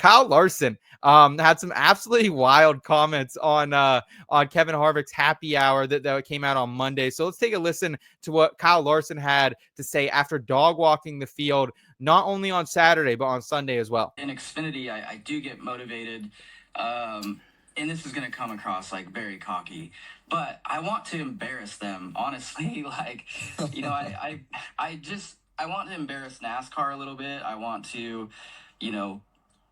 Kyle Larson had some absolutely wild comments on Kevin Harvick's happy hour that came out on Monday. So let's take a listen to what Kyle Larson had to say after dog walking the field, not only on Saturday, but on Sunday as well. In Xfinity, I do get motivated, and this is going to come across like very cocky, but I want to embarrass them, honestly. Like, you know, I want to embarrass NASCAR a little bit. I want to, you know,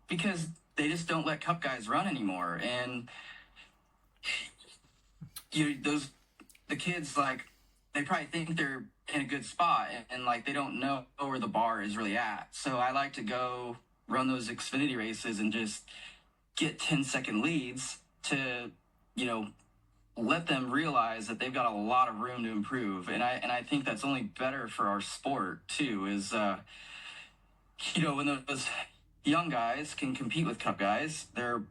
because they just don't let Cup guys run anymore. And the kids, like, they probably think they're in a good spot, and like they don't know where the bar is really at. So I like to go run those Xfinity races and just get 10-second leads to, you know, let them realize that they've got a lot of room to improve. And I think that's only better for our sport too, is you know, when those young guys can compete with Cup guys, they're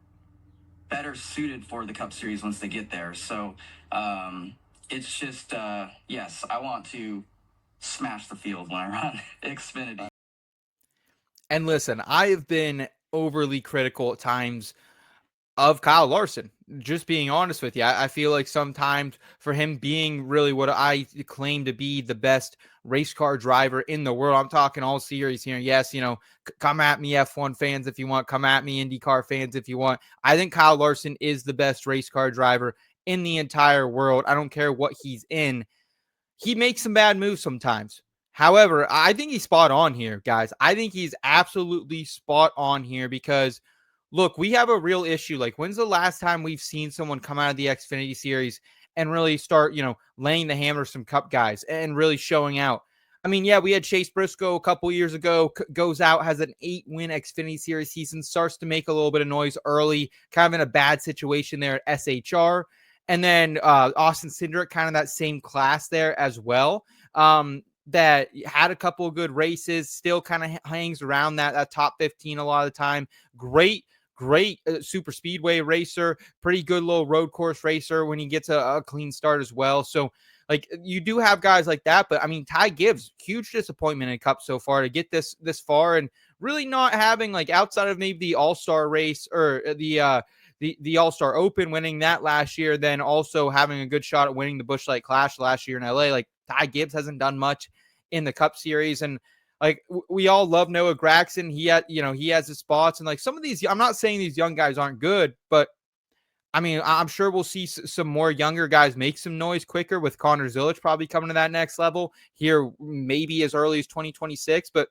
better suited for the Cup Series once they get there. So it's just, yes, I want to smash the field when I run Xfinity. And listen, I have been overly critical at times of Kyle Larson. Just being honest with you, I feel like sometimes for him being really what I claim to be the best race car driver in the world, I'm talking all series here. Yes, you know, come at me F1 fans if you want, come at me IndyCar fans if you want. I think Kyle Larson is the best race car driver in the entire world. I don't care what he's in. He makes some bad moves sometimes. However, I think he's spot on here, guys. I think he's absolutely spot on here because, look, we have a real issue. Like, when's the last time we've seen someone come out of the Xfinity series and really start, you know, laying the hammer some Cup guys and really showing out? I mean, yeah, we had Chase Briscoe a couple years ago, goes out, has an 8-win Xfinity series season, starts to make a little bit of noise early, kind of in a bad situation there at SHR. And then Austin Cindric, kind of that same class there as well. That had a couple of good races, still kind of hangs around that top 15 a lot of the time. Great super speedway racer, pretty good little road course racer when he gets a clean start as well. So, like, you do have guys like that, but I mean, Ty Gibbs, huge disappointment in Cup so far to get this far and really not having, like, outside of maybe the All-Star race or the All-Star Open, winning that last year, then also having a good shot at winning the Busch Light Clash last year in LA. Like, Ty Gibbs hasn't done much in the Cup Series, and like we all love Noah Gragson. He has his spots, and like some of these, I'm not saying these young guys aren't good, but I mean, I'm sure we'll see some more younger guys make some noise quicker with Connor Zilic probably coming to that next level here, maybe as early as 2026, but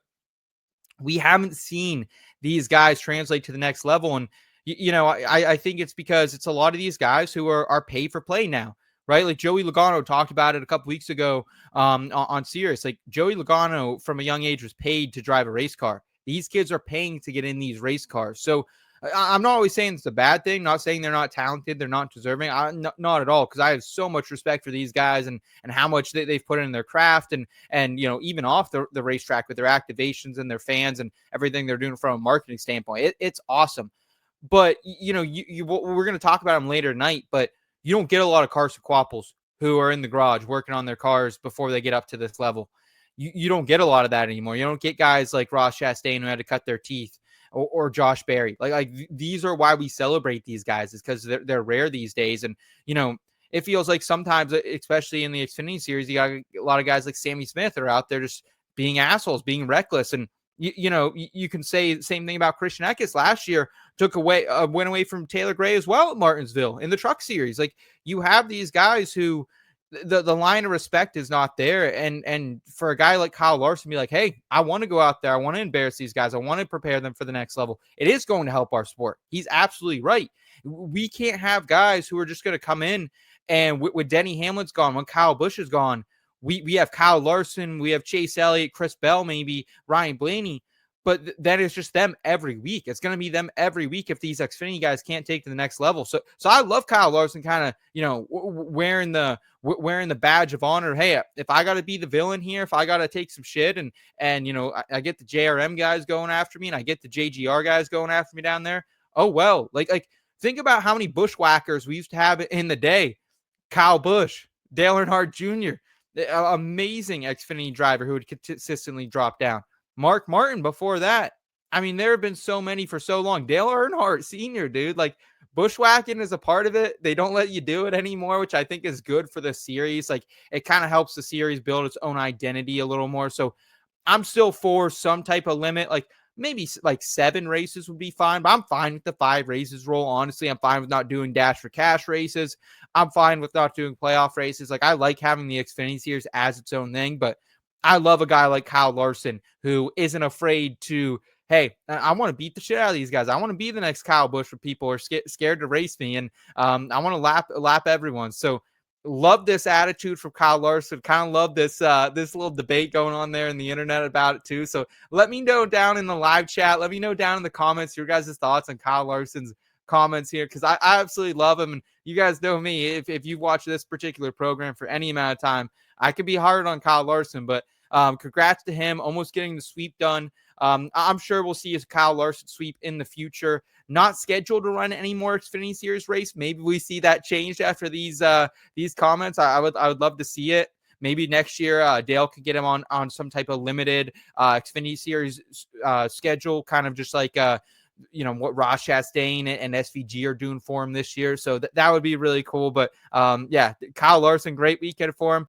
we haven't seen these guys translate to the next level. And you know, I think it's because it's a lot of these guys who are paid for play now, right? Like Joey Logano talked about it a couple weeks ago on Sirius. Like Joey Logano from a young age was paid to drive a race car. These kids are paying to get in these race cars. So I'm not always saying it's a bad thing. Not saying they're not talented, they're not deserving. Not at all, because I have so much respect for these guys and how much they've put in their craft and you know, even off the racetrack with their activations and their fans and everything they're doing from a marketing standpoint. It's awesome. But, you know, we're going to talk about them later tonight, but you don't get a lot of Carson Quapples who are in the garage working on their cars before they get up to this level. You don't get a lot of that anymore. You don't get guys like Ross Chastain who had to cut their teeth or Josh Berry. Like these are why we celebrate these guys, is because they're rare these days. And, you know, it feels like sometimes, especially in the Xfinity series, you got a lot of guys like Sammy Smith are out there just being assholes, being reckless. And, you know, you can say the same thing about Christian Eckes last year, went away from Taylor Gray as well at Martinsville in the truck series. Like, you have these guys who the line of respect is not there. And for a guy like Kyle Larson, be like, hey, I want to go out there. I want to embarrass these guys. I want to prepare them for the next level. It is going to help our sport. He's absolutely right. We can't have guys who are just going to come in and with Denny Hamlin's gone, when Kyle Busch is gone, we have Kyle Larson, we have Chase Elliott, Chris Bell, maybe Ryan Blaney, but then it's just them every week. It's going to be them every week if these Xfinity guys can't take to the next level. So I love Kyle Larson kind of, you know, wearing the badge of honor. Hey, if I got to be the villain here, if I got to take some shit and you know, I get the JRM guys going after me and I get the JGR guys going after me down there. Oh, well, like think about how many bushwhackers we used to have in the day. Kyle Busch, Dale Earnhardt Jr., amazing Xfinity driver who would consistently drop down. Mark Martin before that, I mean, there have been so many for so long. Dale Earnhardt Sr., dude, like bushwhacking is a part of it. They don't let you do it anymore, which I think is good for the series. Like it kind of helps the series build its own identity a little more. So I'm still for some type of limit. Like maybe like 7 races would be fine, but I'm fine with the 5 races rule. Honestly, I'm fine with not doing dash for cash races. I'm fine with not doing playoff races. Like I like having the Xfinity series as its own thing, but I love a guy like Kyle Larson who isn't afraid to, hey, I want to beat the shit out of these guys. I want to be the next Kyle Busch for people who are scared to race me, and I want to lap everyone. So love this attitude from Kyle Larson. Kind of love this little debate going on there in the internet about it too. So let me know down in the live chat. Let me know down in the comments your guys' thoughts on Kyle Larson's comments here, because I absolutely love him. And you guys know me. If you've watched this particular program for any amount of time, I could be hard on Kyle Larson, but congrats to him almost getting the sweep done. I'm sure we'll see a Kyle Larson sweep in the future. Not scheduled to run any more Xfinity Series race. Maybe we see that changed after these comments. I would love to see it. Maybe next year, Dale could get him on some type of limited Xfinity Series schedule, kind of just like what Ross Chastain and SVG are doing for him this year. So that would be really cool. But yeah, Kyle Larson, great weekend for him.